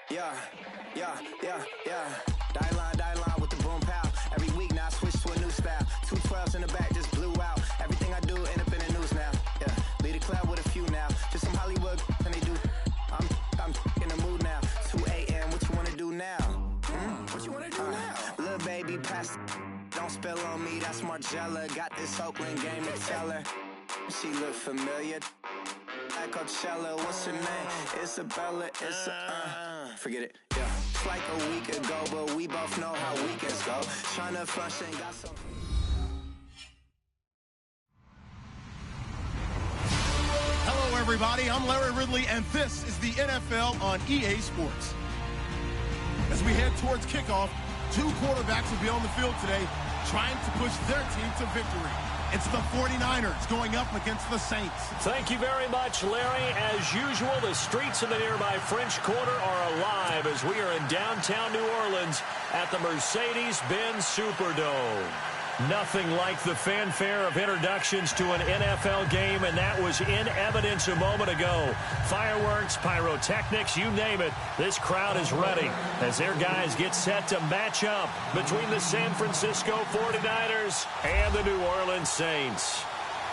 Yeah. Die line with the boom pow. Every week now I switch to a new style. 212s in the back just blew out. Everything I do end up in the news now. Yeah, lead a club with a few now. Just some Hollywood and they do. I'm in the mood now. 2 a.m. What you wanna do now? What you wanna do now? Little baby, pass. Don't spill on me. That's Margella. Got this Oakland game to tell her. She look familiar. Like Coachella, what's her name? Isabella, forget it, yeah. It's like a week ago, but we both know how weekends go. Tryna function, got some. Hello, everybody. I'm Larry Ridley, and this is the NFL on EA Sports. As we head towards kickoff, two quarterbacks will be on the field today trying to push their team to victory. It's the 49ers going up against the Saints. Thank you very much, Larry. As usual, the streets of the nearby French Quarter are alive as we are in downtown New Orleans at the Mercedes-Benz Superdome. Nothing like the fanfare of introductions to an NFL game, and that was in evidence a moment ago. Fireworks, pyrotechnics, you name it. This crowd is ready as their guys get set to match up between the San Francisco 49ers and the New Orleans Saints.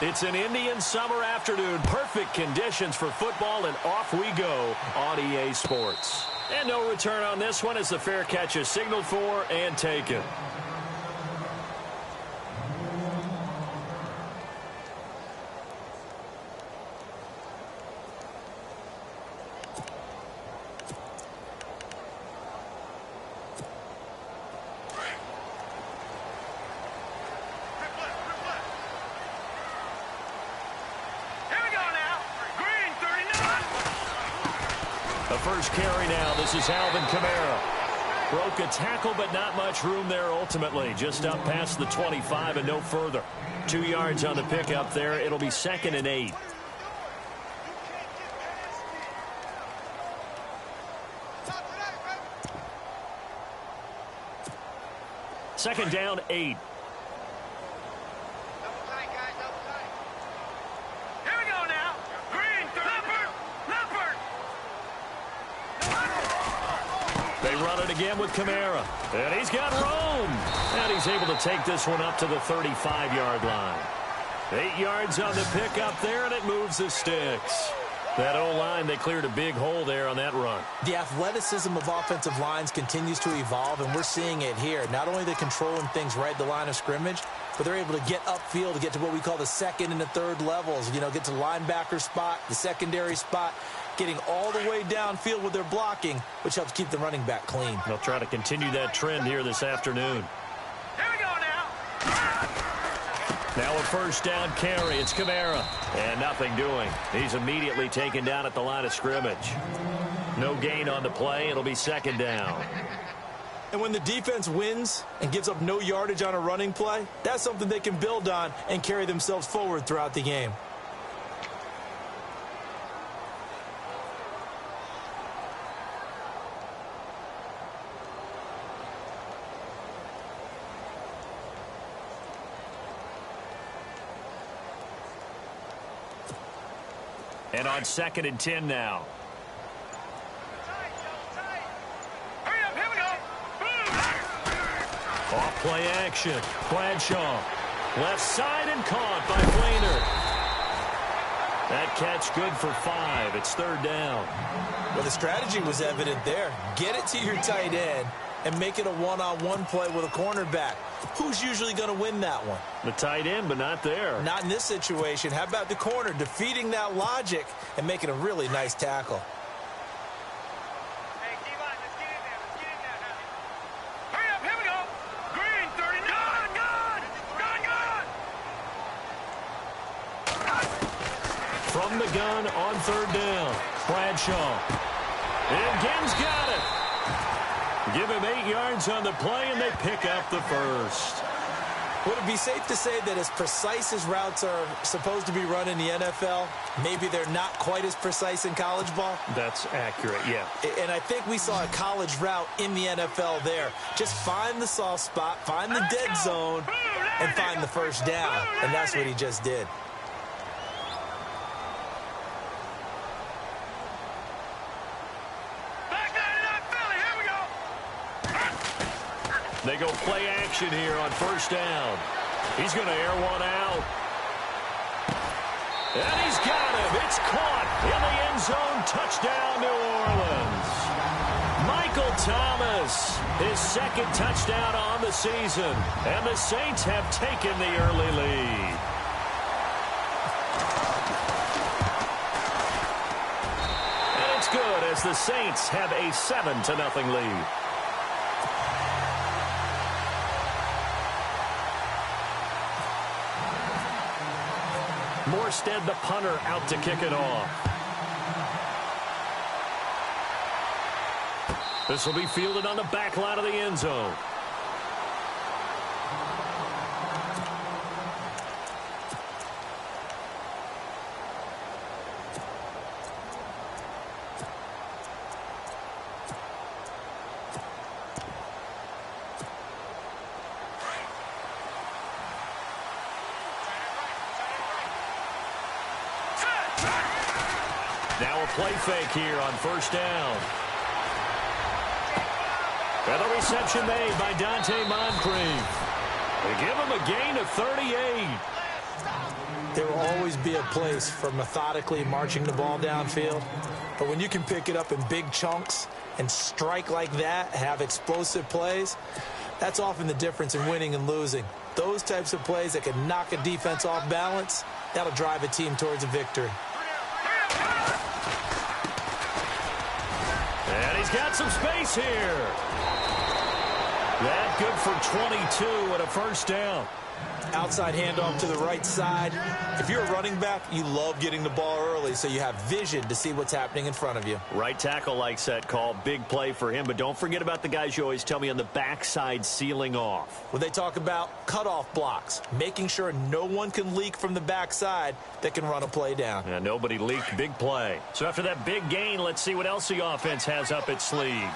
It's an Indian summer afternoon. Perfect conditions for football, and off we go on EA Sports. And no return on this one as the fair catch is signaled for and taken. First carry now. This is Alvin Kamara. Broke a tackle, but not much room there ultimately. Just up past the 25 and no further. 2 yards on the pickup there. It'll be 2nd and 8. Second down, 8. They run it again with Kamara. And he's got room. And he's able to take this one up to the 35-yard line. 8 yards on the pickup there, and it moves the sticks. That O-line, they cleared a big hole there on that run. The athleticism of offensive lines continues to evolve, and we're seeing it here. Not only are they controlling things right at the line of scrimmage, but they're able to get upfield to get to what we call the second and the third levels. You know, get to the linebacker spot, the secondary spot, getting all the way downfield with their blocking, which helps keep the running back clean. They'll try to continue that trend here this afternoon. Here we go now. Now a first down carry. It's Kamara. And nothing doing. He's immediately taken down at the line of scrimmage. No gain on the play. It'll be 2nd down. And when the defense wins and gives up no yardage on a running play, that's something they can build on and carry themselves forward throughout the game. And on 2nd and 10 now. Hurry up, here we go. Off play action. Bradshaw. Left side and caught by Flainer. That catch good for 5. It's 3rd down. Well, the strategy was evident there. Get it to your tight end and make it a one-on-one play with a cornerback. Who's usually going to win that one? The tight end, but not there. Not in this situation. How about the corner defeating that logic and making a really nice tackle? Hey, D-line, let's get in there. Let's get in there now. Hurry up, here we go. Green, 30. Gun. From the gun on 3rd down. Bradshaw. And Gibbs got it. Give him 8 yards on the play, and they pick up the first. Would it be safe to say that as precise as routes are supposed to be run in the NFL, maybe they're not quite as precise in college ball? That's accurate, yeah. And I think we saw a college route in the NFL there. Just find the soft spot, find the dead zone, and find the first down. And that's what he just did. Back that up. They go play action here on first down. He's going to air one out. And he's got him. It's caught in the end zone. Touchdown, New Orleans. Michael Thomas, his second touchdown on the season. And the Saints have taken the early lead. And it's good as the Saints have a 7-0 lead. Morstead, the punter, out to kick it off. This will be fielded on the back line of the end zone. Now a play fake here on first down. And the reception made by Moncrief. They give him a gain of 38. There will always be a place for methodically marching the ball downfield. But when you can pick it up in big chunks and strike like that, have explosive plays, that's often the difference in winning and losing. Those types of plays that can knock a defense off balance, that'll drive a team towards a victory. And he's got some space here. That good for 22 and a first down. Outside handoff to the right side. If you're a running back, you love getting the ball early so you have vision to see what's happening in front of you. Right tackle likes that call. Big play for him. But don't forget about the guys you always tell me on the backside sealing off. When they talk about cutoff blocks, making sure no one can leak from the backside that can run a play down. Yeah, nobody leaked. Big play. So after that big gain, let's see what else the offense has up its sleeve.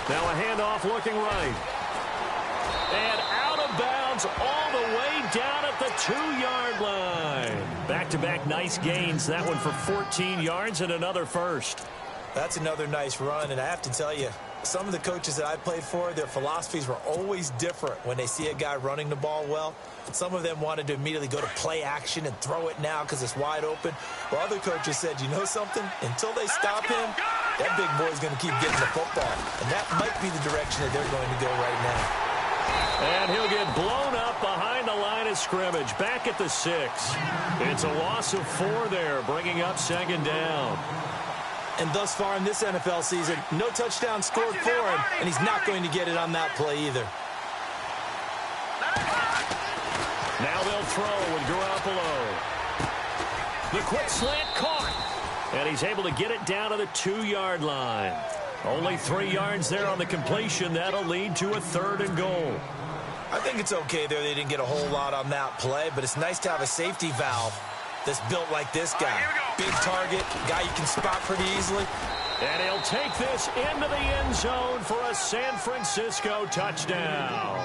Now a handoff looking right. And out of bounds all the way down at the 2-yard line. Back-to-back nice gains. That one for 14 yards and another first. That's another nice run, and I have to tell you, some of the coaches that I played for, their philosophies were always different when they see a guy running the ball well. Some of them wanted to immediately go to play action and throw it now because it's wide open. While other coaches said, you know something? Until they stop him, that big boy's going to keep getting the football. And that might be the direction that they're going to go right now. And he'll get blown up behind the line of scrimmage. Back at the 6. It's a loss of 4 there, bringing up second down. And thus far in this NFL season, no touchdown scored for him, and he's not going to get it on that play either. Now they'll throw with Garoppolo. The quick slant caught. And he's able to get it down to the 2-yard line. Only 3 yards there on the completion. That'll lead to a 3rd and goal. I think it's okay there. They didn't get a whole lot on that play, but it's nice to have a safety valve that's built like this guy. Big target, guy you can spot pretty easily. And he'll take this into the end zone for a San Francisco touchdown.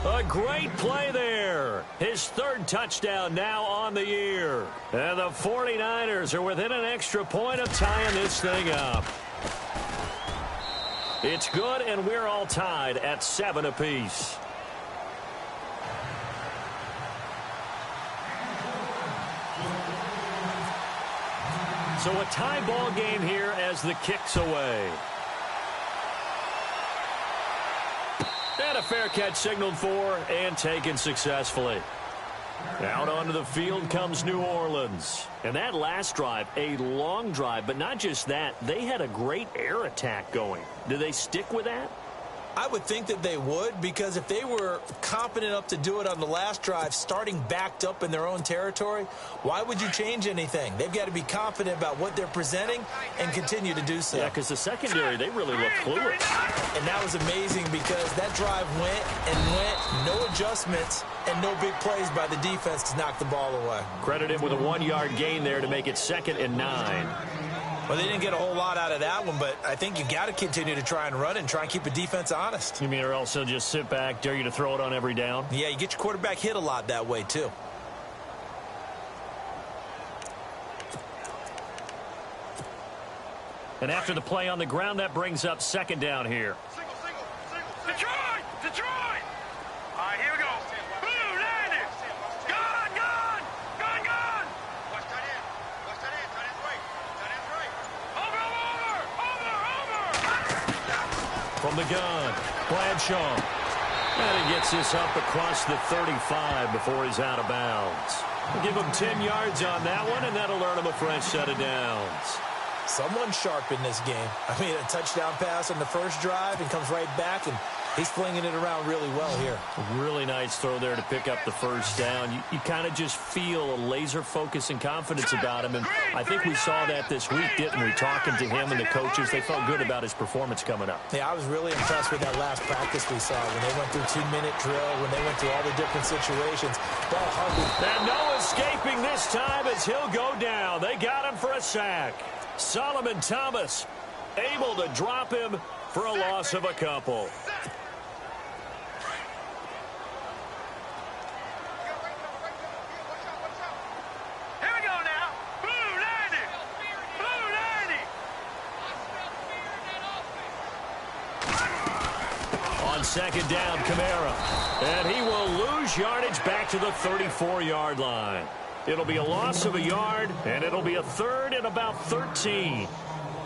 A great play there. His 3rd touchdown now on the year. And the 49ers are within an extra point of tying this thing up. It's good, and we're all tied at 7 apiece. So a tie ball game here as the kick's away. And a fair catch signaled for and taken successfully. Out onto the field comes New Orleans. And that last drive, a long drive, but not just that, they had a great air attack going. Do they stick with that? I would think that they would, because if they were competent enough to do it on the last drive, starting backed up in their own territory, why would you change anything? They've got to be confident about what they're presenting and continue to do so. Yeah, because the secondary, they really look clueless. And that was amazing because that drive went and went, no adjustments, and no big plays by the defense to knock the ball away. Credit him with a 1-yard gain there to make it 2nd and 9. Well, they didn't get a whole lot out of that one, but I think you got to continue to try and run and try and keep a defense honest. You mean or else they'll just sit back, dare you to throw it on every down? Yeah, you get your quarterback hit a lot that way, too. And after the play on the ground, that brings up second down here. Detroit! Detroit! All right, here we go. Blue, landed. Gone, gone. Gone, gone. Watch that in. Watch that in. Tight end's right. Tight end's right. Over, over, over, over. From the gun, Bradshaw. And he gets this up across the 35 before he's out of bounds. We'll give him 10 yards on that one, and that'll earn him a fresh set of downs. Someone sharp in this game. I mean, a touchdown pass on the first drive and comes right back, and he's flinging it around really well here. A really nice throw there to pick up the first down. You kind of just feel a laser focus and confidence about him, and I think we saw that this week, didn't we? Talking to him and the coaches, they felt good about his performance coming up. Yeah, I was really impressed with that last practice we saw when they went through 2-minute drill, when they went through all the different situations. Ball hardly. And no escaping this time as he'll go down. They got him for a sack. Solomon Thomas able to drop him for a loss of a couple. Here we go now. Blue, landed. Blue, landed. On second down, Kamara. And he will lose yardage back to the 34-yard line. It'll be a loss of a yard, and it'll be a third and about 13.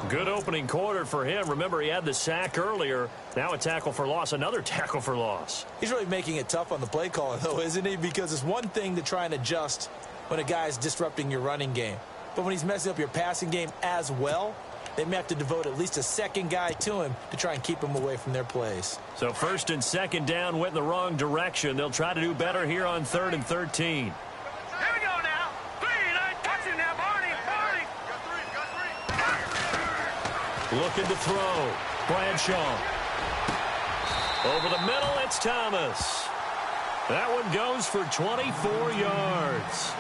Good opening quarter for him. Remember, he had the sack earlier. Now a tackle for loss, another tackle for loss. He's really making it tough on the play caller, though, isn't he? Because it's one thing to try and adjust when a guy is disrupting your running game. But when he's messing up your passing game as well, they may have to devote at least a second guy to him to try and keep him away from their plays. So first and second down went in the wrong direction. They'll try to do better here on 3rd and 13. Here we go now. Touch him now, Barney. Barney. Looking to throw. Bradshaw. Over the middle, it's Thomas. That one goes for 24 yards.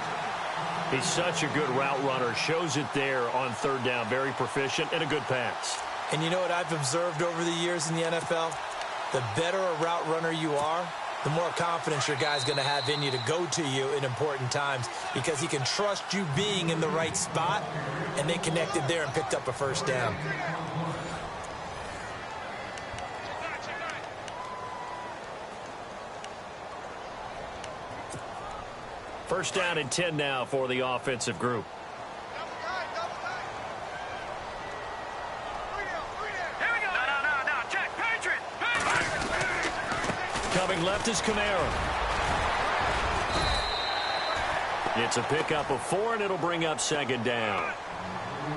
He's such a good route runner. Shows it there on 3rd down. Very proficient and a good pass. And you know what I've observed over the years in the NFL? The better a route runner you are, the more confidence your guy's going to have in you to go to you in important times because he can trust you being in the right spot, and they connected there and picked up a first down. First down and 10 now for the offensive group. Coming left is Kamara. It's a pickup of 4, and it'll bring up second down.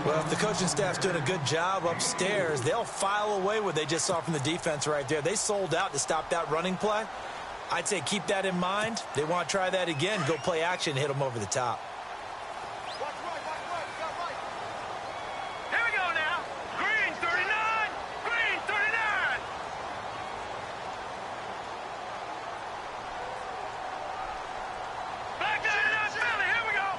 Well, if the coaching staff's doing a good job upstairs, they'll file away what they just saw from the defense right there. They sold out to stop that running play. I'd say keep that in mind. They want to try that again. Go play action, hit them over the top. Here we go now. Green 39. Green 39. Back to the Philly. Here we go.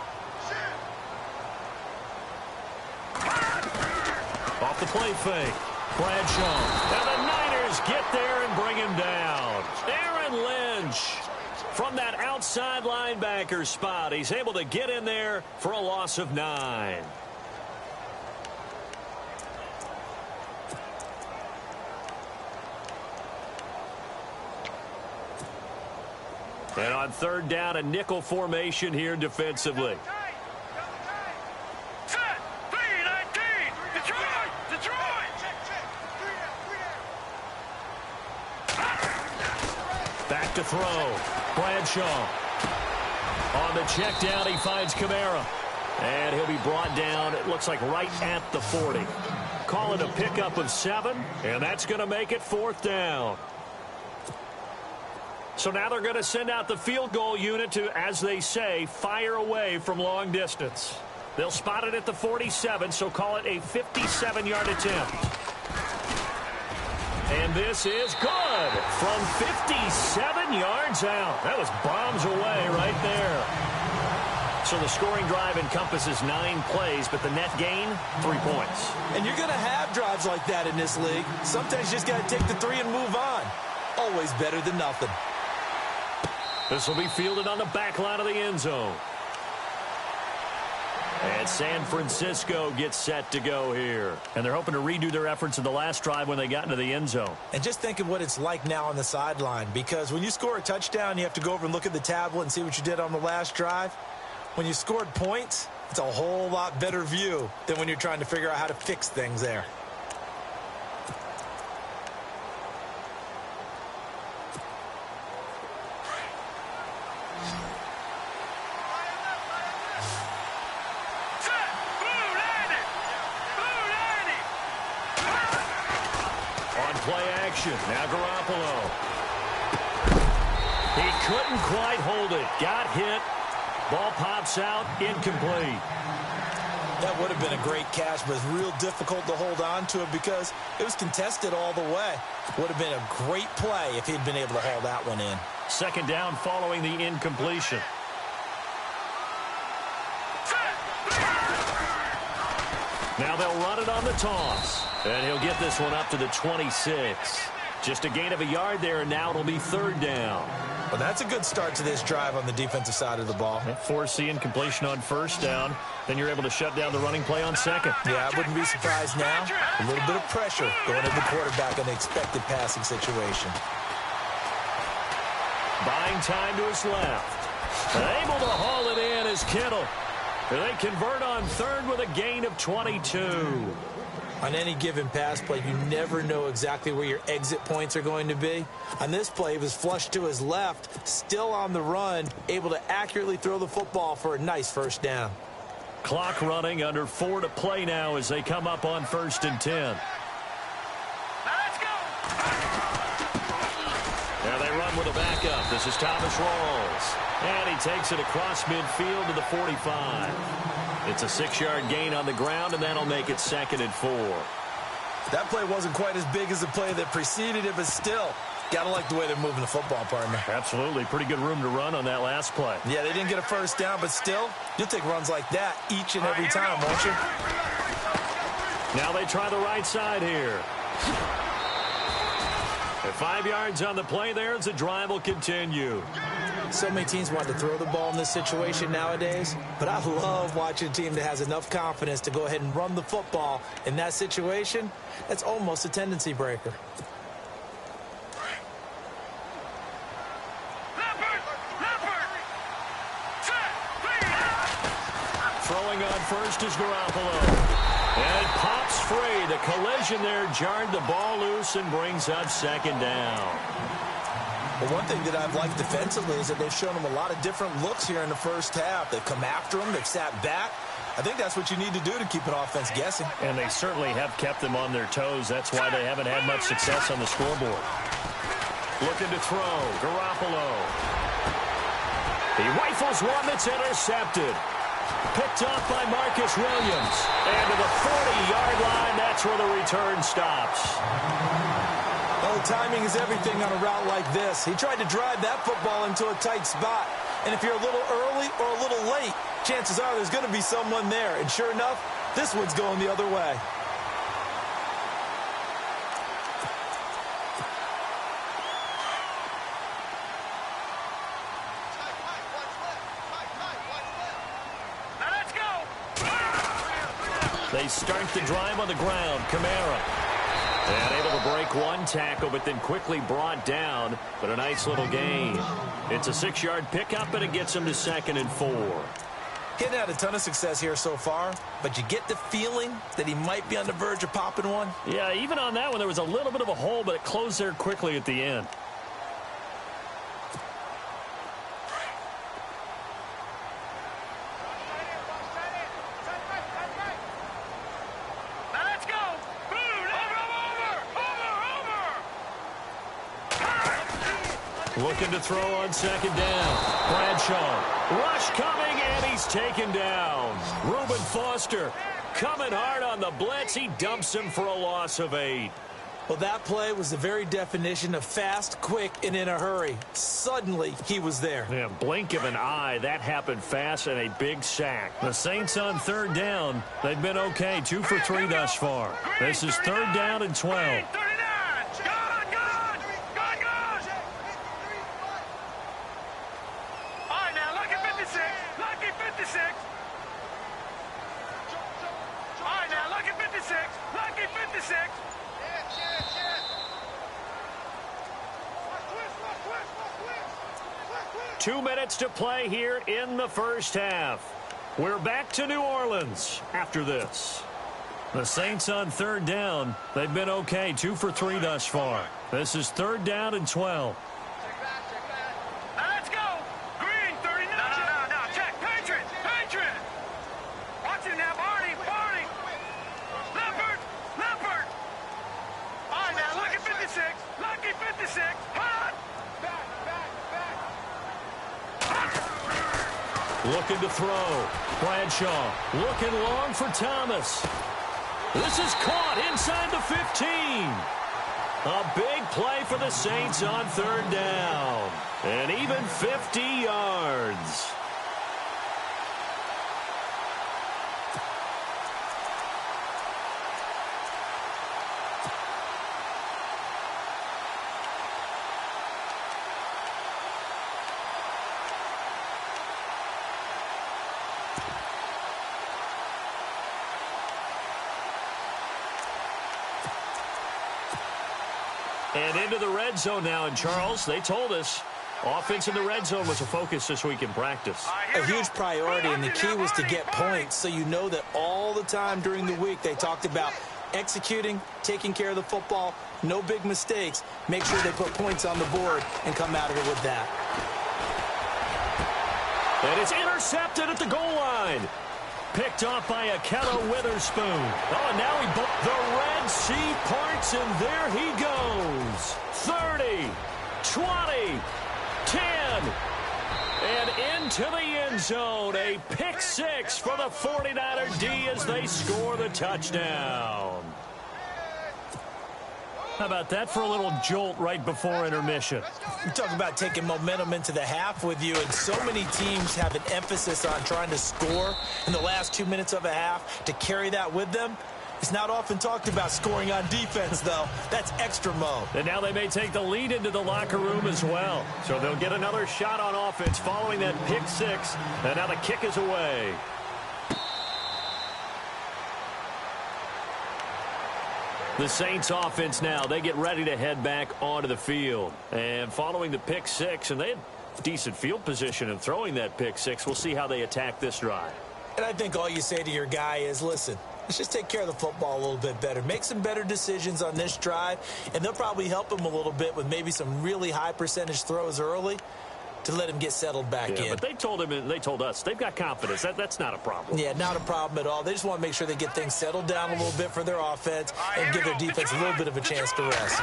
Off the play fake. Bradshaw. And the Niners get there and bring him down. Aaron Lynch from that outside linebacker spot. He's able to get in there for a loss of 9. And on 3rd down, a nickel formation here defensively. Set. 3-19. Detroit. Detroit. Back to throw. Bradshaw. On the check down, he finds Kamara. And he'll be brought down, it looks like right at the 40. Call it a pickup of 7, and that's going to make it 4th down. So now they're going to send out the field goal unit to, as they say, fire away from long distance. They'll spot it at the 47, so call it a 57-yard attempt. And this is good from 57 yards out. That was bombs away right there. So the scoring drive encompasses 9 plays, but the net gain, 3 points. And you're going to have drives like that in this league. Sometimes you just got to take the 3 and move on. Always better than nothing. This will be fielded on the back line of the end zone. And San Francisco gets set to go here. And they're hoping to redo their efforts in the last drive when they got into the end zone. And just think of what it's like now on the sideline, because when you score a touchdown, you have to go over and look at the tablet and see what you did on the last drive. When you scored points, it's a whole lot better view than when you're trying to figure out how to fix things there. Play action. Now Garoppolo. He couldn't quite hold it. Got hit. Ball pops out. Incomplete. That would have been a great catch, but it's real difficult to hold on to it because it was contested all the way. Would have been a great play if he'd been able to haul that one in. Second down following the incompletion. Now they'll run it on the toss. And he'll get this one up to the 26. Just a gain of a yard there, and now it'll be third down. Well, that's a good start to this drive on the defensive side of the ball. Force the incompletion on first down. Then you're able to shut down the running play on second. Yeah, I wouldn't be surprised now. A little bit of pressure going to the quarterback in the expected passing situation. Buying time to his left. Able to haul it in is Kittle. They convert on third with a gain of 22. On any given pass play, you never know exactly where your exit points are going to be. On this play, he was flushed to his left, still on the run, able to accurately throw the football for a nice first down. Clock running, under 4 to play now as they come up on 1st and 10. Now let's go. Now they run with a backup. This is Thomas Rawls. And he takes it across midfield to the 45. It's a 6-yard gain on the ground, and that'll make it 2nd and 4. That play wasn't quite as big as the play that preceded it, but still, gotta like the way they're moving the football, partner. Absolutely. Pretty good room to run on that last play. Yeah, they didn't get a first down, but still, you'll take runs like that each and every time, won't you? Now they try the right side here. At 5 yards on the play there as the drive will continue. So many teams want to throw the ball in this situation nowadays, but I love watching a team that has enough confidence to go ahead and run the football in that situation. That's almost a tendency breaker. Throwing on first is Garoppolo. And it pops free. The collision there jarred the ball loose and brings up 2nd down. Well, one thing that I've liked defensively is that they've shown them a lot of different looks here in the first half. They've come after them. They've sat back. I think that's what you need to do to keep an offense guessing. And they certainly have kept them on their toes. That's why they haven't had much success on the scoreboard. Looking to throw. Garoppolo. He rifles one that's intercepted. Picked off by Marcus Williams. And to the 40-yard line, that's where the return stops. Well, timing is everything on a route like this. He tried to drive that football into a tight spot. And if you're a little early or a little late, chances are there's going to be someone there. And sure enough, this one's going the other way. Now let's go. They start the drive on the ground. Kamara. And able to break one tackle, but then quickly brought down. But a nice little gain. It's a 6-yard pickup, and it gets him to 2nd and 4. Getting had a ton of success here so far, but you get the feeling that he might be on the verge of popping one. Yeah, even on that one, there was a little bit of a hole, but it closed there quickly at the end. Looking to throw on 2nd down. Bradshaw. Rush coming, and he's taken down. Reuben Foster coming hard on the blitz. He dumps him for a loss of 8. Well, that play was the very definition of fast, quick, and in a hurry. Suddenly, he was there. Yeah, blink of an eye. That happened fast, and a big sack. The Saints on 3rd down. They've been okay, 2 for 3 thus far. This is 3rd down and 12. 2 minutes to play here in the first half. We're back to New Orleans after this. The Saints on third down. They've been okay, 2 for 3 thus far. This is 3rd down and 12. Let's go. Green, 39. No. Check. Patriot. Watch him now, Barney. Leopard. All right, now, lucky 56. Hot. Looking to throw. Bradshaw looking long for Thomas. This is caught inside the 15. A big play for the Saints on 3rd down. And even 50 yards. And into the red zone now. And, Charles, they told us offense in the red zone was a focus this week in practice. A huge priority, and the key was to get points, so you know that all the time during the week they talked about executing, taking care of the football, no big mistakes. Make sure they put points on the board and come out of it with that. And it's intercepted at the goal line. Picked off by Akello Witherspoon. Oh, and now the Red Sea parts, and there he goes. 30, 20, 10, and into the end zone. A pick 6 for the 49er D as they score the touchdown. How about that for a little jolt right before intermission? You talk about taking momentum into the half with you, and so many teams have an emphasis on trying to score in the last 2 minutes of a half to carry that with them. It's not often talked about scoring on defense, though. That's extra mode. And now they may take the lead into the locker room as well. So they'll get another shot on offense following that pick 6. And now the kick is away. The Saints offense now, they get ready to head back onto the field. And following the pick 6, and they had decent field position in throwing that pick 6. We'll see how they attack this drive. And I think all you say to your guy is, listen, let's just take care of the football a little bit better. Make some better decisions on this drive, and they'll probably help him a little bit with maybe some really high percentage throws early to let him get settled back in. But they told him, and they told us, they've got confidence. That's not a problem. Yeah, not a problem at all. They just want to make sure they get things settled down a little bit for their offense and give their defense a little bit of a chance to rest.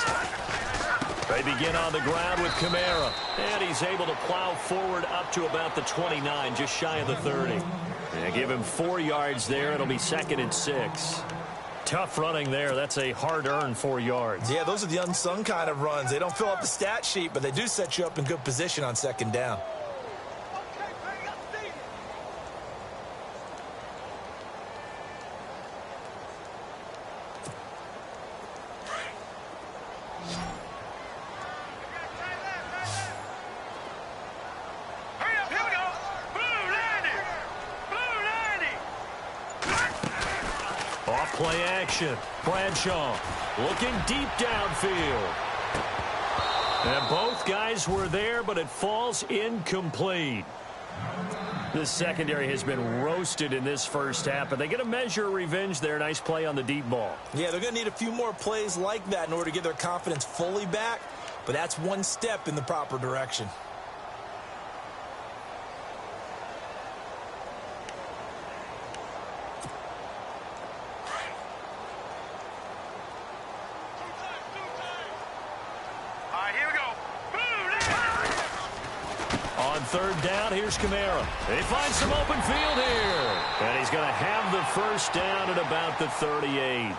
They begin on the ground with Kamara, and he's able to plow forward up to about the 29, just shy of the 30. And give him 4 yards there. It'll be 2nd and 6. Tough running there. That's a hard-earned 4 yards. Yeah, those are the unsung kind of runs. They don't fill up the stat sheet, but they do set you up in good position on 2nd down. Play action. Bradshaw looking deep downfield. And both guys were there, but it falls incomplete. This secondary has been roasted in this first half, but they get a measure of revenge there. Nice play on the deep ball. Yeah, they're going to need a few more plays like that in order to get their confidence fully back, but that's one step in the proper direction. On 3rd down, here's Kamara. They find some open field here. And he's going to have the first down at about the 38.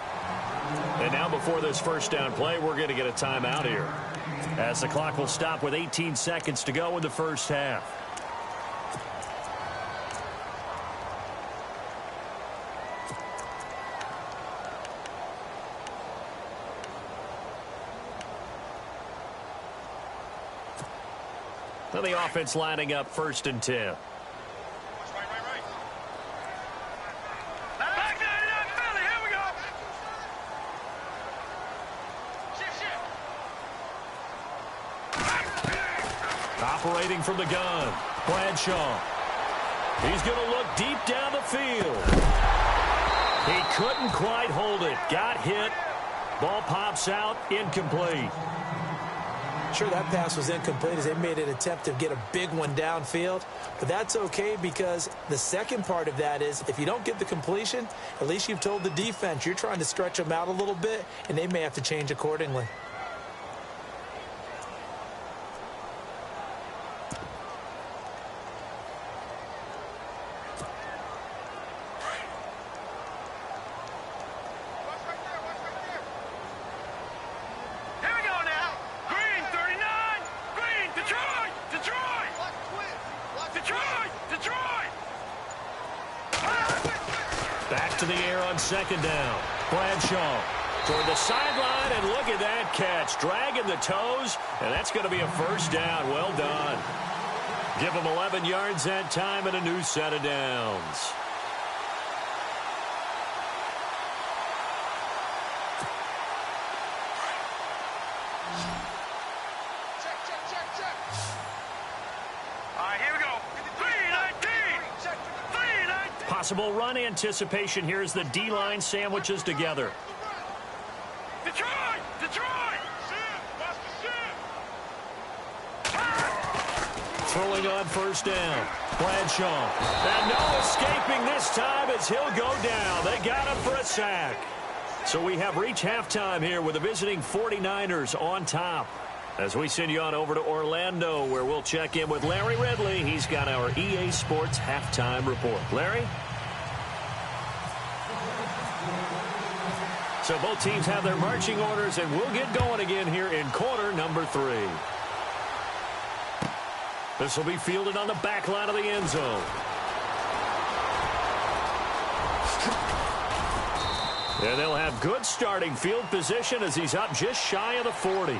And now before this first down play, we're going to get a timeout here, as the clock will stop with 18 seconds to go in the first half. So the offense lining up 1st and 10. Right. Back 99 Philly, here we go. Shift. Operating from the gun, Bradshaw. He's going to look deep down the field. He couldn't quite hold it. Got hit. Ball pops out, incomplete. Sure, that pass was incomplete as they made an attempt to get a big one downfield. But that's okay because the second part of that is if you don't get the completion, at least you've told the defense you're trying to stretch them out a little bit, and they may have to change accordingly. Back to the air on second down. Bradshaw toward the sideline, and look at that catch. Dragging the toes, and that's going to be a first down. Well done. Give him 11 yards that time and a new set of downs. Possible run anticipation here as the D-line sandwiches together. Detroit! Detroit! Throwing on first down. Bradshaw. And no escaping this time as he'll go down. They got him for a sack. So we have reached halftime here with the visiting 49ers on top. As we send you on over to Orlando, where we'll check in with Larry Ridley. He's got our EA Sports halftime report. Larry? So both teams have their marching orders, and we'll get going again here in quarter number 3. This will be fielded on the back line of the end zone. And they'll have good starting field position as he's up just shy of the 40.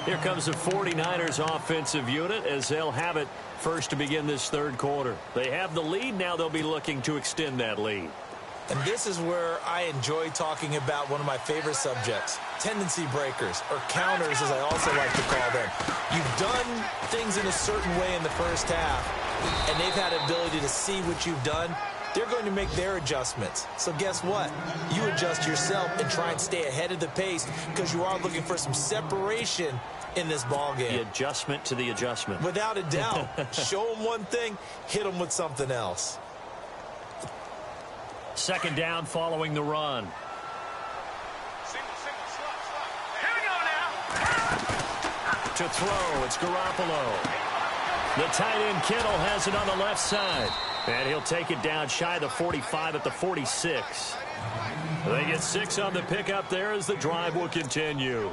Here comes the 49ers offensive unit as they'll have it first to begin this third quarter. They have the lead. Now they'll be looking to extend that lead. And this is where I enjoy talking about one of my favorite subjects, tendency breakers, or counters as I also like to call them. You've done things in a certain way in the first half, and they've had the ability to see what you've done. They're going to make their adjustments. So guess what? You adjust yourself and try and stay ahead of the pace because you are looking for some separation in this ball game. The adjustment to the adjustment. Without a doubt. Show them one thing, hit them with something else. Second down following the run. Here we go now. To throw, it's Garoppolo. The tight end Kittle has it on the left side. And he'll take it down shy of the 45 at the 46. They get 6 on the pickup there as the drive will continue.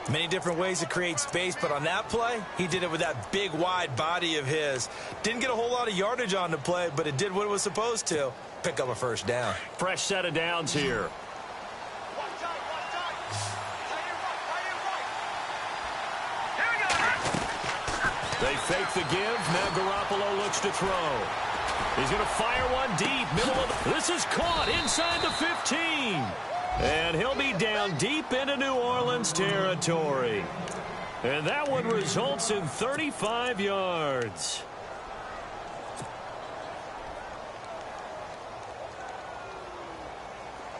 Many different ways to create space, but on that play, he did it with that big, wide body of his. Didn't get a whole lot of yardage on the play, but it did what it was supposed to. Pick up a first down. Fresh set of downs here. They fake the give. Now Garoppolo looks to throw. He's going to fire one deep. Middle of the... This is caught inside the 15. And he'll be down deep into New Orleans territory. And that one results in 35 yards.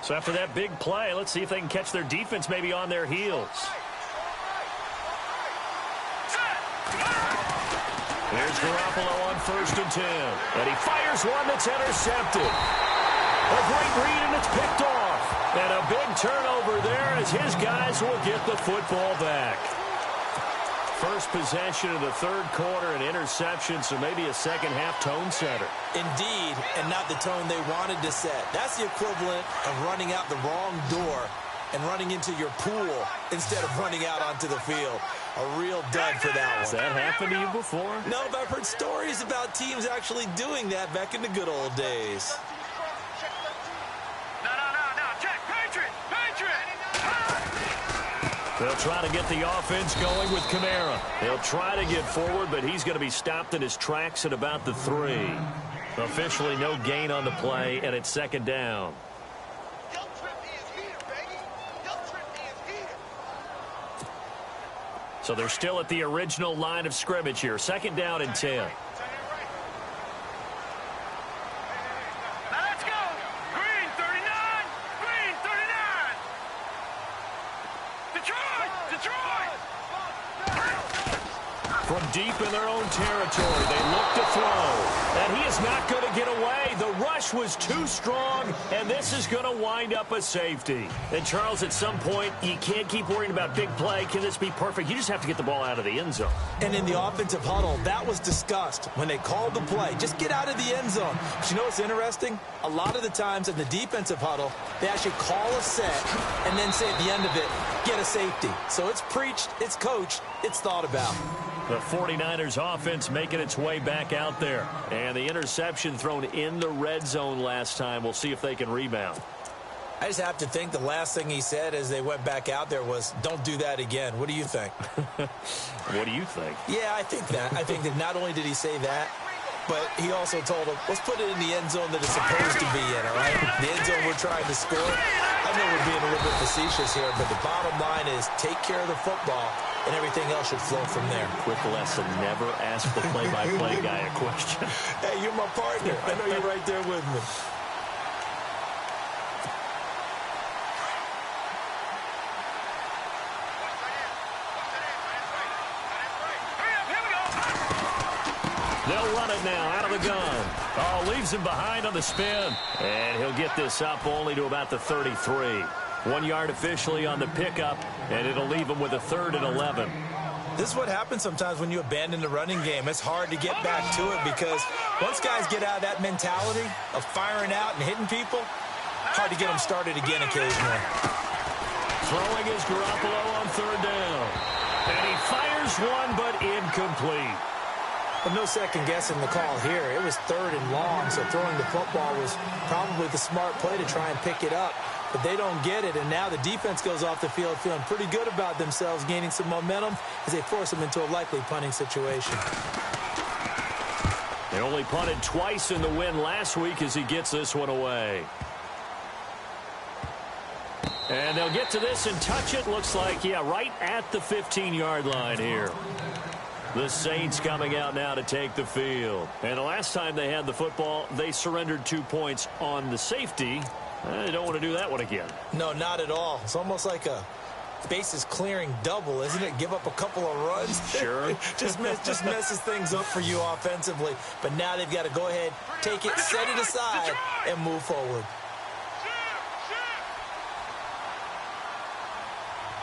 So after that big play, let's see if they can catch their defense maybe on their heels. Here's Garoppolo on 1st and 10. And he fires one that's intercepted. A great read, and it's picked off. And a big turnover there as his guys will get the football back. First possession of the third quarter, an interception, so maybe a second-half tone setter. Indeed, and not the tone they wanted to set. That's the equivalent of running out the wrong door and running into your pool instead of running out onto the field. A real dud for that one. Has that happened to you before? No, but I've heard stories about teams actually doing that back in the good old days. They'll try to get the offense going with Kamara. He'll try to get forward, but he's going to be stopped in his tracks at about the 3. Officially no gain on the play, and it's second down. So they're still at the original line of scrimmage here. 2nd down and 10. Now let's go. Green 39. Green 39. Detroit. Detroit. From deep in their own territory, they look to throw. And he is not going to get away. The rush was too strong, and this is going to wind up a safety. And, Charles, at some point, you can't keep worrying about big play. Can this be perfect? You just have to get the ball out of the end zone. And in the offensive huddle, that was discussed when they called the play. Just get out of the end zone. But you know what's interesting? A lot of the times in the defensive huddle, they actually call a set and then say at the end of it, get a safety. So it's preached, it's coached, it's thought about. The 49ers offense making its way back out there. And the interception thrown in the red zone last time. We'll see if they can rebound. I just have to think the last thing he said as they went back out there was, don't do that again. What do you think? What do you think? Yeah, I think that. I think that not only did he say that, but he also told them, let's put it in the end zone that it's supposed to be in, all right? The end zone we're trying to score. I know we're being a little bit facetious here, but the bottom line is take care of the football, and everything else should flow from there. Quick lesson, never ask the play-by-play guy a question. Hey, you're my partner. I know you're right there with me. They'll run it now out of the gun. Oh, leaves him behind on the spin. And he'll get this up only to about the 33. 1 yard officially on the pickup, and it'll leave him with a 3rd and 11. This is what happens sometimes when you abandon the running game. It's hard to get back to it because once guys get out of that mentality of firing out and hitting people, hard to get them started again occasionally. Throwing is Garoppolo on 3rd down. And he fires one, but incomplete. But no second guessing the call here. It was 3rd and long, so throwing the football was probably the smart play to try and pick it up. But they don't get it, and now the defense goes off the field feeling pretty good about themselves, gaining some momentum as they force them into a likely punting situation. They only punted twice in the win last week as he gets this one away. And they'll get to this and touch it. Looks like, yeah, right at the 15-yard line here. The Saints coming out now to take the field. And the last time they had the football, they surrendered 2 points on the safety. They don't want to do that one again. No, not at all. It's almost like a bases clearing double, isn't it? Give up a couple of runs. Sure. just messes things up for you offensively. But now they've got to go ahead, take it, set it aside, and move forward.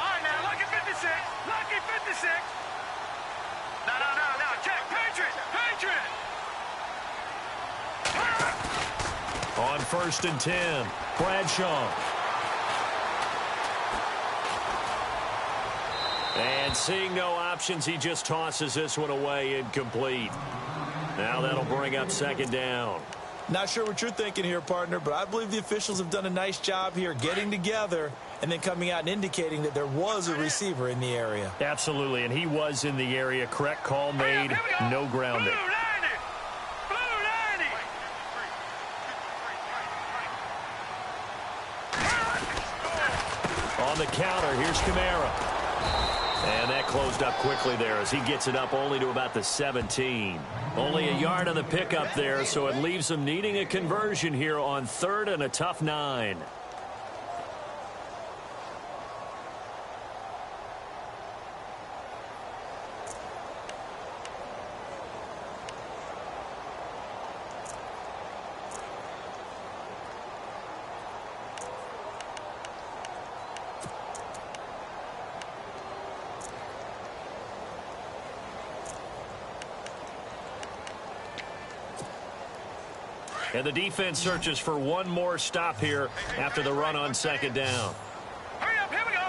All right, now, lucky 56. Lucky 56. No. Check. Patriot. On 1st and 10, Bradshaw. And seeing no options, he just tosses this one away, incomplete. Now that'll bring up 2nd down. Not sure what you're thinking here, partner, but I believe the officials have done a nice job here getting together and then coming out and indicating that there was a receiver in the area. Absolutely, and he was in the area. Correct call made, no grounding. On the counter, here's Kamara. And that closed up quickly there as he gets it up only to about the 17. Only a yard on the pickup there, so it leaves him needing a conversion here on 3rd and a tough 9. And the defense searches for one more stop here after the run on 2nd down. Hurry up, here we go.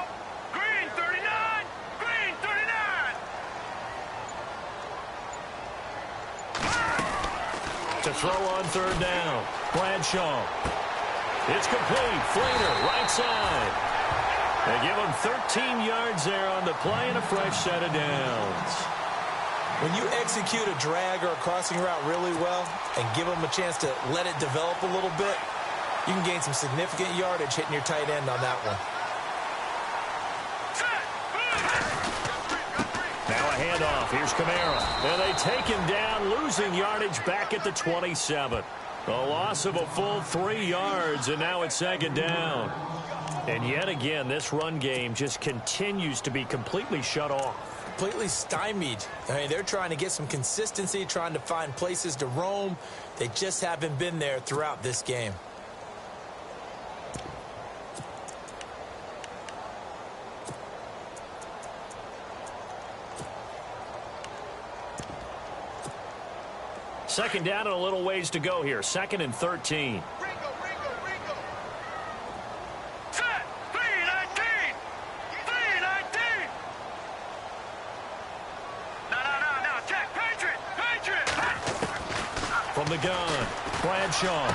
Green 39. Green 39. To throw on 3rd down. Bradshaw. It's complete. Flater, right side. They give him 13 yards there on the play and a fresh set of downs. When you execute a drag or a crossing route really well and give them a chance to let it develop a little bit, you can gain some significant yardage hitting your tight end on that one. handoff. Here's Kamara. And they take him down, losing yardage back at the 27. A loss of a full 3 yards, and now it's second down. And yet again, this run game just continues to be completely shut off. Completely stymied. I mean, they're trying to get some consistency, trying to find places to roam. They just haven't been there throughout this game. Second down and a little ways to go here. 2nd and 13. Ringo. Set. 319. 319. No. Check. Patriot. From the gun, Bradshaw.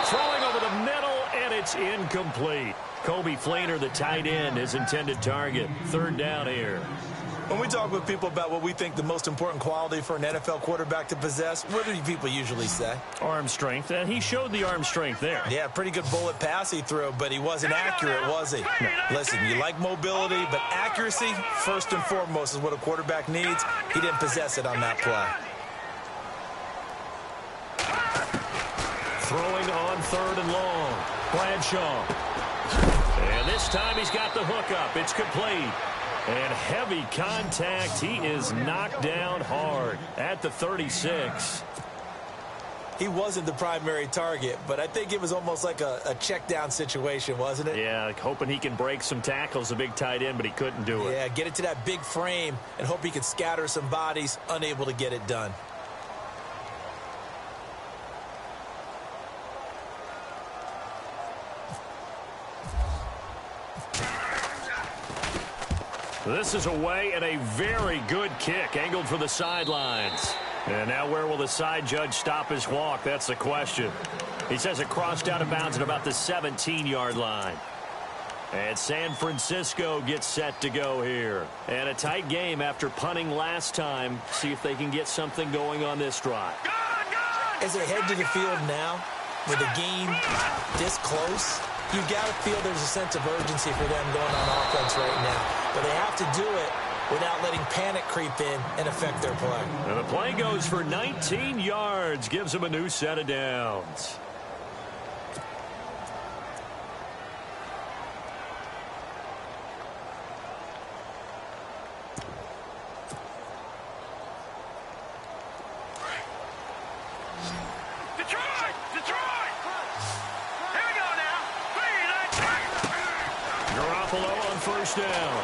Throwing over the middle, and it's incomplete. Kobe Fleener, the tight end, his intended target. 3rd down here. When we talk with people about what we think the most important quality for an NFL quarterback to possess, what do people usually say? Arm strength, and he showed the arm strength there. Yeah, pretty good bullet pass he threw, but he wasn't accurate, was he? No. Listen, you like mobility, but accuracy, first and foremost, is what a quarterback needs. He didn't possess it on that play. Throwing on 3rd and long. Bradshaw. And this time he's got the hook up. It's complete. And heavy contact. He is knocked down hard at the 36. He wasn't the primary target, but I think it was almost like a check down situation, wasn't it? Yeah, hoping he can break some tackles, a big tight end, but he couldn't do it. Yeah, get it to that big frame and hope he could scatter some bodies, unable to get it done. This is away and a very good kick, angled for the sidelines. And now where will the side judge stop his walk? That's the question. He says it crossed out of bounds at about the 17-yard line. And San Francisco gets set to go here. And a tight game after punting last time. See if they can get something going on this drive. As they head to the field now, with the game this close, you've got to feel there's a sense of urgency for them going on offense right now. But they have to do it without letting panic creep in and affect their play. And the play goes for 19 yards, gives them a new set of downs. Detroit! Here we go now. 3-19. Garoppolo on 1st down.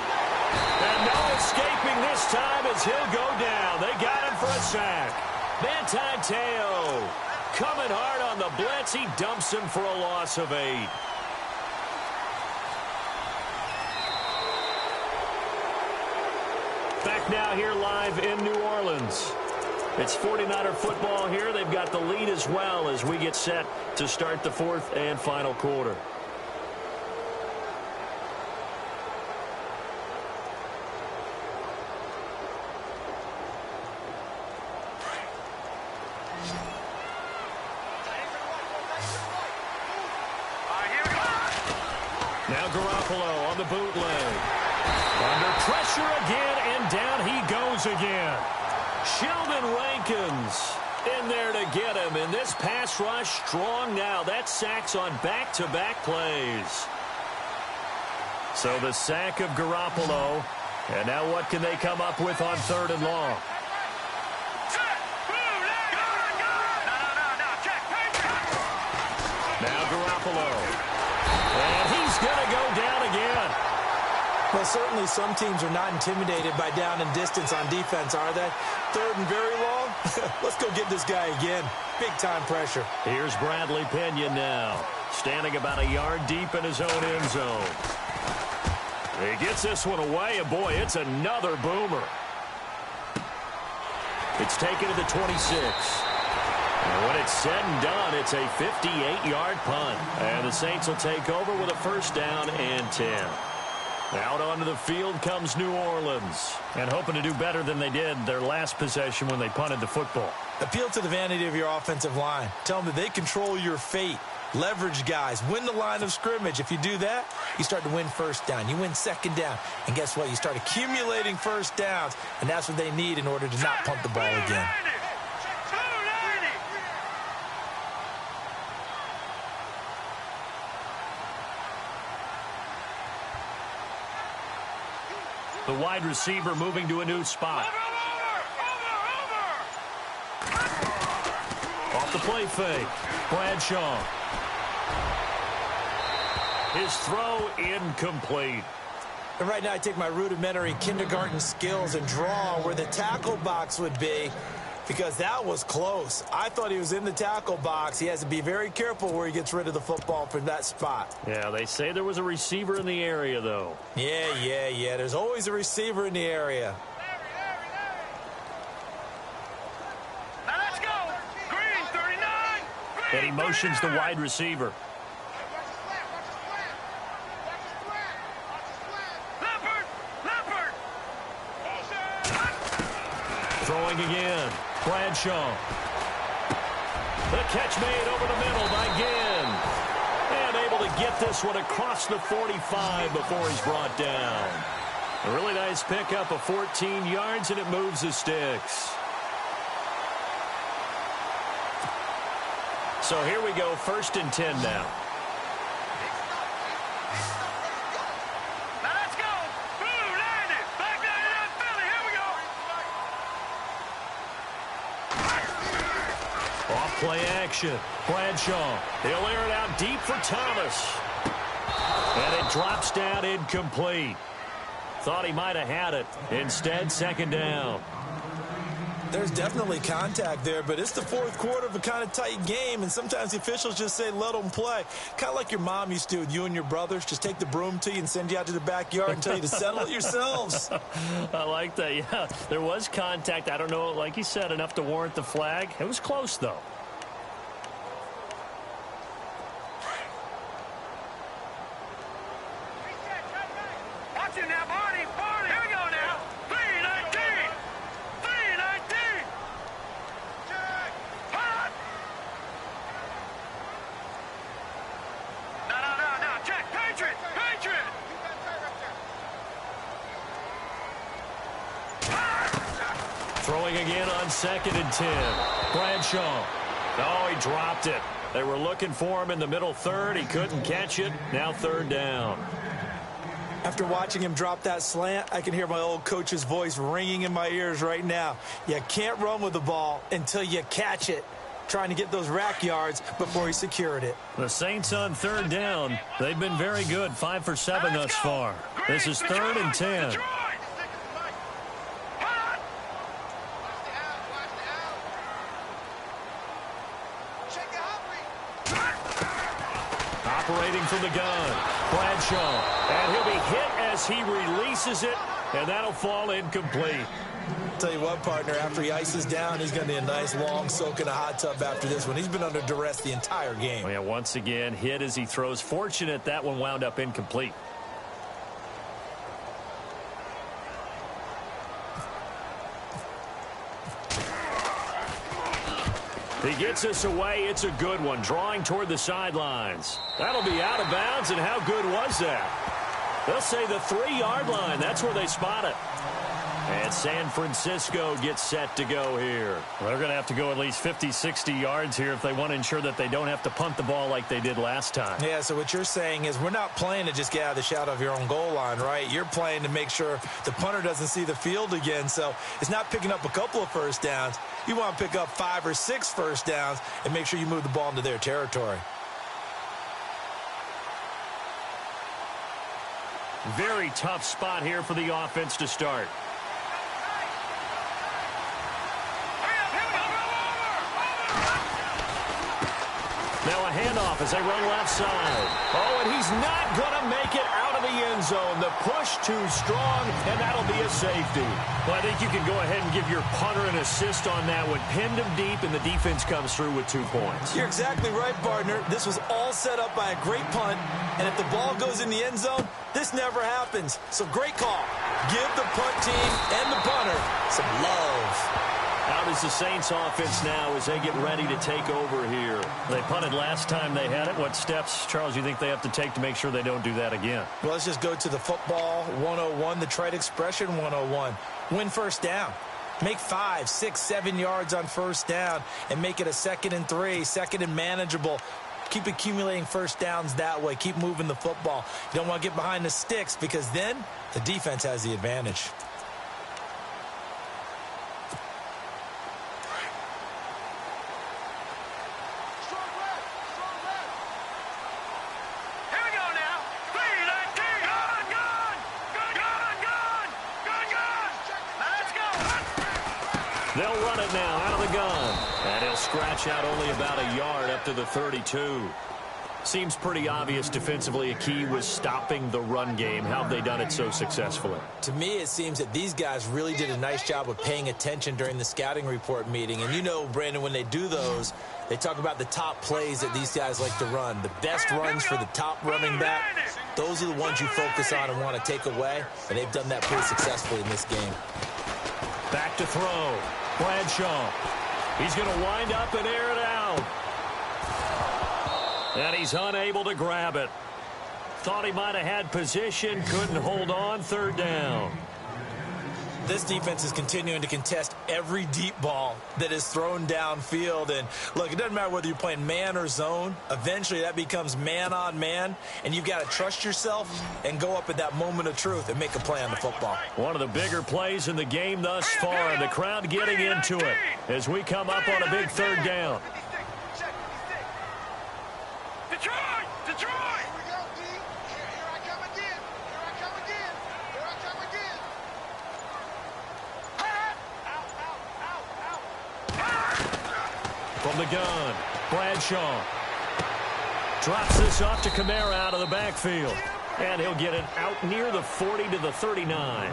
And no escaping this time as he'll go down. They got him for a sack. Manti Te'o coming hard on the blitz. He dumps him for a loss of 8. Back now here live in New Orleans. It's 49er football here. They've got the lead as well as we get set to start the 4th and final quarter. Now Garoppolo on the bootleg. Under pressure again, and down he goes again. Sheldon Rankins in there to get him, and this pass rush strong now. That sacks on back-to-back plays. So the sack of Garoppolo, and now what can they come up with on 3rd and long? Now Garoppolo. And he's going to go down again. Well, certainly some teams are not intimidated by down and distance on defense, are they? 3rd and very long? Let's go get this guy again. Big-time pressure. Here's Bradley Pinion now, standing about a yard deep in his own end zone. He gets this one away, and boy, it's another boomer. It's taken to the 26. And when it's said and done, it's a 58-yard punt. And the Saints will take over with a 1st down and 10. Out onto the field comes New Orleans. And hoping to do better than they did their last possession when they punted the football. Appeal to the vanity of your offensive line. Tell them that they control your fate. leverage guys, win the line of scrimmage. If you do that, you start to win first down. You win second down. And guess what? You start accumulating first downs, and that's what they need in order to not punt the ball again. The wide receiver moving to a new spot. Off the play fake. Bradshaw. His throw incomplete. And right now I take my rudimentary kindergarten skills and draw where the tackle box would be, because that was close. I thought he was in the tackle box. He has to be very careful where he gets rid of the football from that spot. Yeah, they say there was a receiver in the area, though. Yeah. There's always a receiver in the area. Now let's go. Green 39. And he motions the wide receiver. Throwing again. Bradshaw. The catch made over the middle by Ginn. And able to get this one across the 45 before he's brought down. A really nice pickup of 14 yards, and it moves the sticks. So here we go, 1st and 10 now. Play action. Bradshaw. He'll air it out deep for Thomas. And it drops down incomplete. Thought he might have had it. Instead, 2nd down. There's definitely contact there, but it's the 4th quarter of a kind of tight game, and sometimes the officials just say, let them play. Kind of like your mom used to with you and your brothers. Just take the broom to you and send you out to the backyard and tell you to settle it yourselves. I like that, yeah. There was contact. I don't know, like you said, enough to warrant the flag. It was close, though. Throwing again on 2nd and 10. Bradshaw. Oh, he dropped it. They were looking for him in the middle 3rd. He couldn't catch it. Now 3rd down. After watching him drop that slant, I can hear my old coach's voice ringing in my ears right now. You can't run with the ball until you catch it. Trying to get those rack yards before he secured it. The Saints on 3rd down. They've been very good. 5 for 7 thus far. This is 3rd and 10. Operating from the gun, Bradshaw, and he'll be hit as he releases it, and that'll fall incomplete. Tell you what, partner, after he ices down, he's going to need a nice long soak in a hot tub after this one. He's been under duress the entire game. Oh, yeah, once again, hit as he throws. Fortunate that one wound up incomplete. He gets us away. It's a good one. Drawing toward the sidelines. That'll be out of bounds, and how good was that? They'll say the 3-yard line. That's where they spot it. And San Francisco gets set to go here. Well, they're going to have to go at least 50, 60 yards here if they want to ensure that they don't have to punt the ball like they did last time. Yeah, so what you're saying is we're not playing to just get out of the shadow of your own goal line, right? You're playing to make sure the punter doesn't see the field again. So it's not picking up a couple of first downs. You want to pick up 5 or 6 first downs and make sure you move the ball into their territory. Very tough spot here for the offense to start. Now a handoff as they run left side. Oh, and he's not going to make it out of the end zone. The push too strong, and that'll be a safety. Well, I think you can go ahead and give your punter an assist on that one. Pinned him deep, and the defense comes through with 2 points. You're exactly right, partner. This was all set up by a great punt, and if the ball goes in the end zone, this never happens. So great call. Give the punt team and the punter some love. How does the Saints offense now as they get ready to take over here? They punted last time they had it. What steps, Charles, you think they have to take to make sure they don't do that again? Well, let's just go to the football 101, the trade expression 101. Win first down. Make 5, 6, 7 yards on first down and make it a 2nd and 3, 2nd and manageable. Keep accumulating first downs that way. Keep moving the football. You don't want to get behind the sticks because then the defense has the advantage. They'll run it now out of the gun. And he'll scratch out only about a yard up to the 32. Seems pretty obvious defensively a key was stopping the run game. How have they done it so successfully? To me, it seems that these guys really did a nice job of paying attention during the scouting report meeting. And you know, Brandon, when they do those, they talk about the top plays that these guys like to run. The best runs for the top running back, those are the ones you focus on and want to take away. And they've done that pretty successfully in this game. Back to throw. Bradshaw. He's going to wind up and air it out. And he's unable to grab it. Thought he might have had position, couldn't hold on, 3rd down. This defense is continuing to contest every deep ball that is thrown downfield. And look, it doesn't matter whether you're playing man or zone. Eventually that becomes man on man. And you've got to trust yourself and go up at that moment of truth and make a play on the football. One of the bigger plays in the game thus far. And the crowd getting into it as we come up on a big 3rd down. Detroit! Detroit! Here we go, D. Here I come again. Here I come again. Here I come again. From the gun, Bradshaw drops this off to Kamara out of the backfield. And he'll get it out near the 40 to the 39.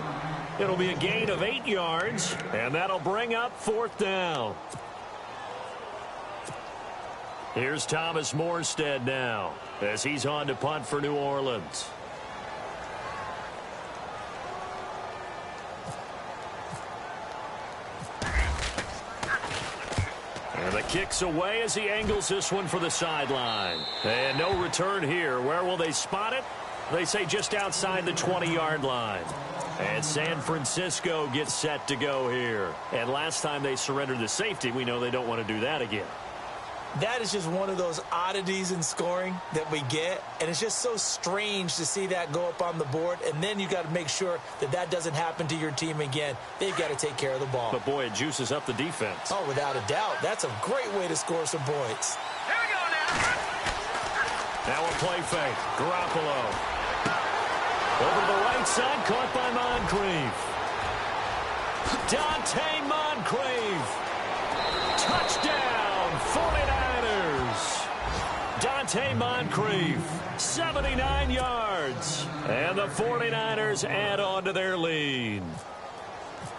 It'll be a gain of 8 yards, and that'll bring up 4th down. Here's Thomas Morstead now as he's on to punt for New Orleans. And the kick's away as he angles this one for the sideline. And no return here. Where will they spot it? They say just outside the 20-yard line. And San Francisco gets set to go here. And last time they surrendered the safety, we know they don't want to do that again. That is just one of those oddities in scoring that we get. And it's just so strange to see that go up on the board. And then you got to make sure that that doesn't happen to your team again. They've got to take care of the ball. But, boy, it juices up the defense. Oh, without a doubt. That's a great way to score some points. Here we go now. Now a play fake. Garoppolo. Over to the right side. Caught by Moncrief. Dante Moncrief. Touchdown, 49ers. Dante Moncrief, 79 yards. And the 49ers add on to their lead.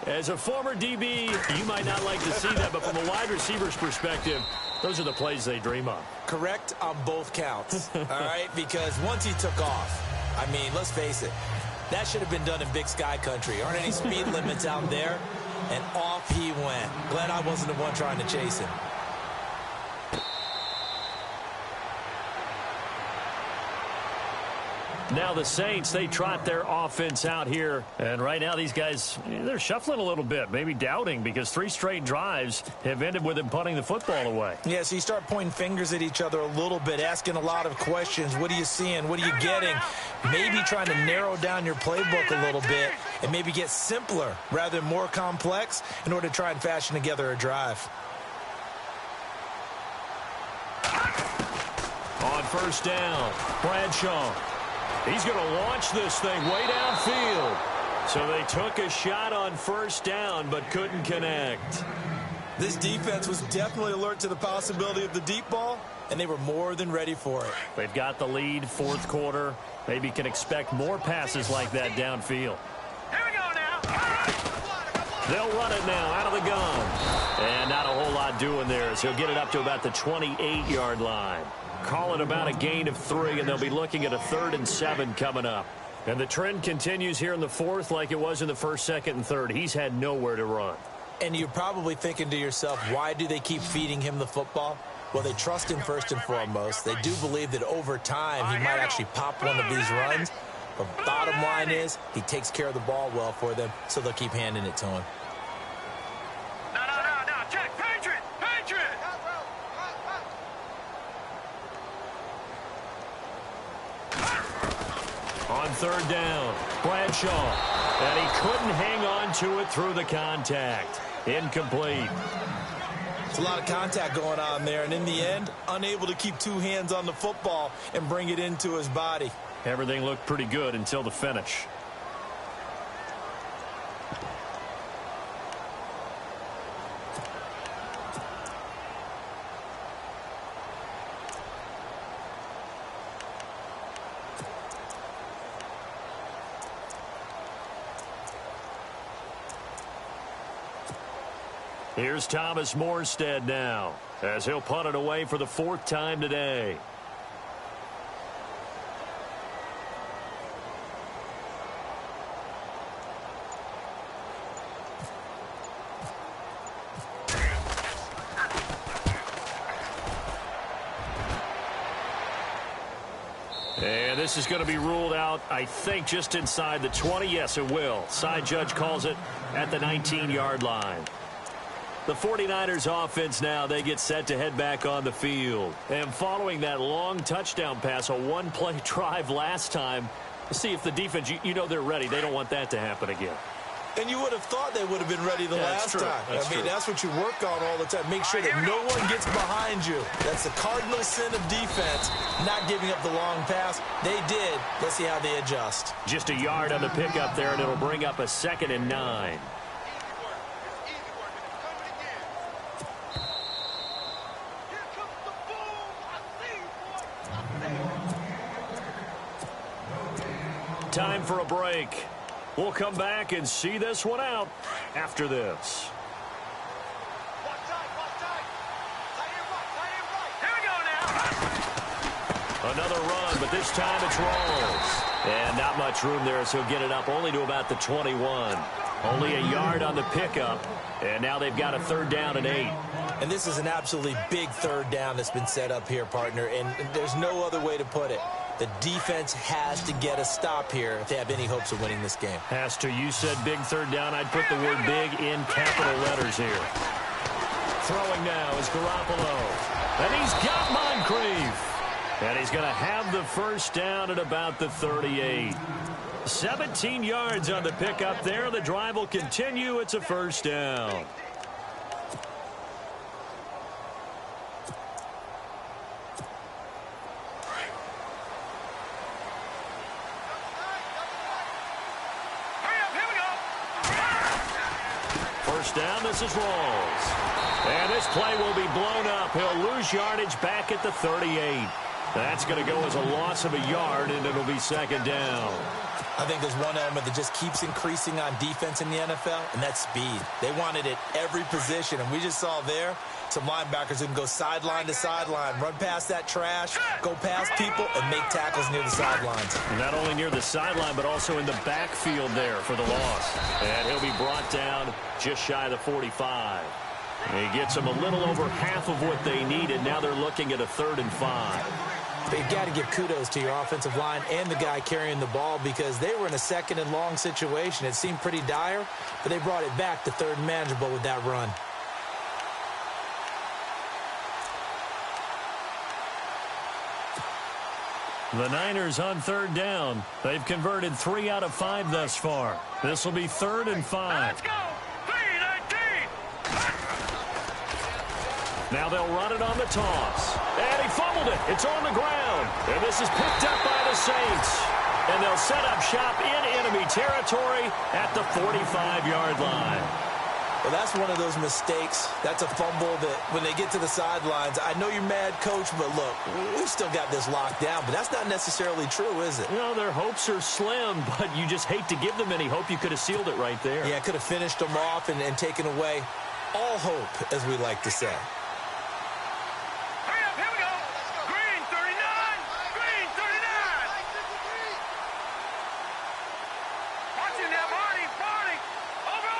As a former DB, you might not like to see that, but from a wide receiver's perspective, those are the plays they dream of. Correct on both counts, all right? Because once he took off, I mean, let's face it, that should have been done in Big Sky Country. Aren't any speed limits out there? And off he went. Glad I wasn't the one trying to chase him. Now the Saints, they trot their offense out here. And right now these guys, they're shuffling a little bit, maybe doubting, because 3 straight drives have ended with them punting the football away. Yeah, so you start pointing fingers at each other a little bit, asking a lot of questions. What are you seeing? What are you getting? Maybe trying to narrow down your playbook a little bit and maybe get simpler rather than more complex in order to try and fashion together a drive. On first down, Bradshaw. He's going to launch this thing way downfield. So they took a shot on first down but couldn't connect. This defense was definitely alert to the possibility of the deep ball, and they were more than ready for it. They've got the lead, 4th quarter. Maybe can expect more passes like that downfield. Here we go now. They'll run it now out of the gun. And not a whole lot doing there as he'll get it up to about the 28-yard line. Call it about a gain of 3, and they'll be looking at a 3rd and 7 coming up. And the trend continues here in the 4th like it was in the 1st, 2nd, and 3rd. He's had nowhere to run. And you're probably thinking to yourself, why do they keep feeding him the football? Well, they trust him first and foremost. They do believe that over time he might actually pop one of these runs. But bottom line is he takes care of the ball well for them, so they'll keep handing it to him. No. Check. Patriot. On third down, Bradshaw. And he couldn't hang on to it through the contact. Incomplete. It's a lot of contact going on there, and in the end, unable to keep two hands on the football and bring it into his body. Everything looked pretty good until the finish. Here's Thomas Morstead now, as he'll punt it away for the 4th time today. And this is going to be ruled out, I think, just inside the 20. Yes, it will. Side judge calls it at the 19-yard line. The 49ers offense now, they get set to head back on the field. And following that long touchdown pass, a one-play drive last time, see if the defense, you know they're ready. They don't want that to happen again. And you would have thought they would have been ready the last time. That's what you work on all the time. Make sure that no one gets behind you. That's the cardinal sin of defense, not giving up the long pass. They did. Let's see how they adjust. Just a yard on the pickup there, and it'll bring up a 2nd and 9. Time for a break. We'll come back and see this one out after this. Here we go now. Another run, but this time it's Rawls. And not much room there, so he'll get it up only to about the 21. Only a yard on the pickup, and now they've got a 3rd down and 8. And this is an absolutely big 3rd down that's been set up here, partner, and there's no other way to put it. The defense has to get a stop here if they have any hopes of winning this game. Has to. You said big 3rd down. I'd put the word big in capital letters here. Throwing now is Garoppolo. And he's got Moncrief. And he's going to have the 1st down at about the 38. 17 yards on the pickup there. The drive will continue. It's a 1st down. Down, this is Rawls. And this play will be blown up. He'll lose yardage back at the 38. That's going to go as a loss of a yard, and it'll be 2nd down. I think there's one element that just keeps increasing on defense in the NFL, and that's speed. They want it at every position, and we just saw there some linebackers who can go sideline to sideline, run past that trash, go past people, and make tackles near the sidelines. Not only near the sideline, but also in the backfield there for the loss. And he'll be brought down just shy of the 45. He gets them a little over half of what they needed. Now they're looking at a 3rd and 5. But you've got to give kudos to your offensive line and the guy carrying the ball because they were in a 2nd and long situation. It seemed pretty dire, but they brought it back to 3rd and manageable with that run. The Niners on 3rd down. They've converted 3 out of 5 thus far. This will be 3rd and 5. Let's go. 3-19. Now they'll run it on the toss. And he fumbled it. It's on the ground. And this is picked up by the Saints. And they'll set up shop in enemy territory at the 45-yard line. Well, that's one of those mistakes. That's a fumble that when they get to the sidelines, I know you're mad, Coach, but look, we've still got this locked down. But that's not necessarily true, is it? You know, their hopes are slim, but you just hate to give them any hope. You could have sealed it right there. Yeah, could have finished them off and taken away all hope, as we like to say. Hurry up, here we go. Green 39. Green 39. Watch it now, Marty. Over.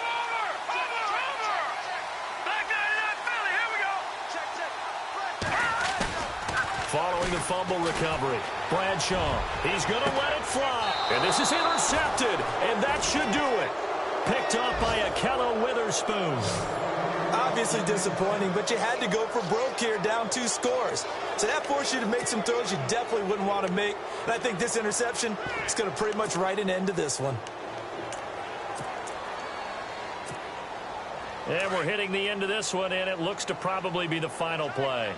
fumble recovery. Bradshaw, he's going to let it fly. And this is intercepted, and that should do it. Picked up by Akello Witherspoon. Obviously disappointing, but you had to go for broke here, down 2 scores. So that forced you to make some throws you definitely wouldn't want to make. And I think this interception is going to pretty much write an end to this one. And we're hitting the end of this one, and it looks to probably be the final play.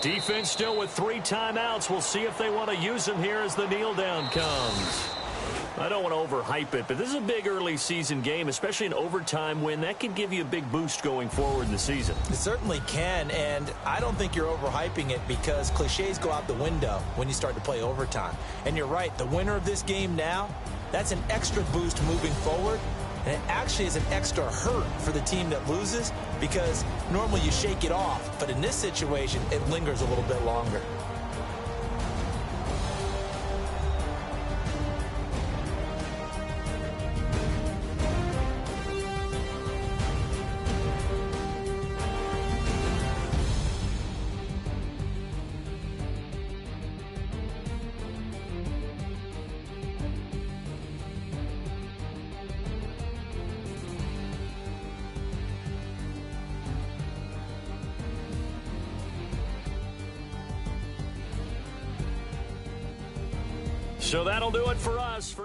Defense still with 3 timeouts. We'll see if they want to use them here as the kneel down comes. I don't want to overhype it, but this is a big early season game, especially an overtime win. That can give you a big boost going forward in the season. It certainly can, and I don't think you're overhyping it because cliches go out the window when you start to play overtime. And you're right, the winner of this game now, that's an extra boost moving forward. And it actually is an extra hurt for the team that loses because normally you shake it off. But in this situation, it lingers a little bit longer. So that'll do it for us.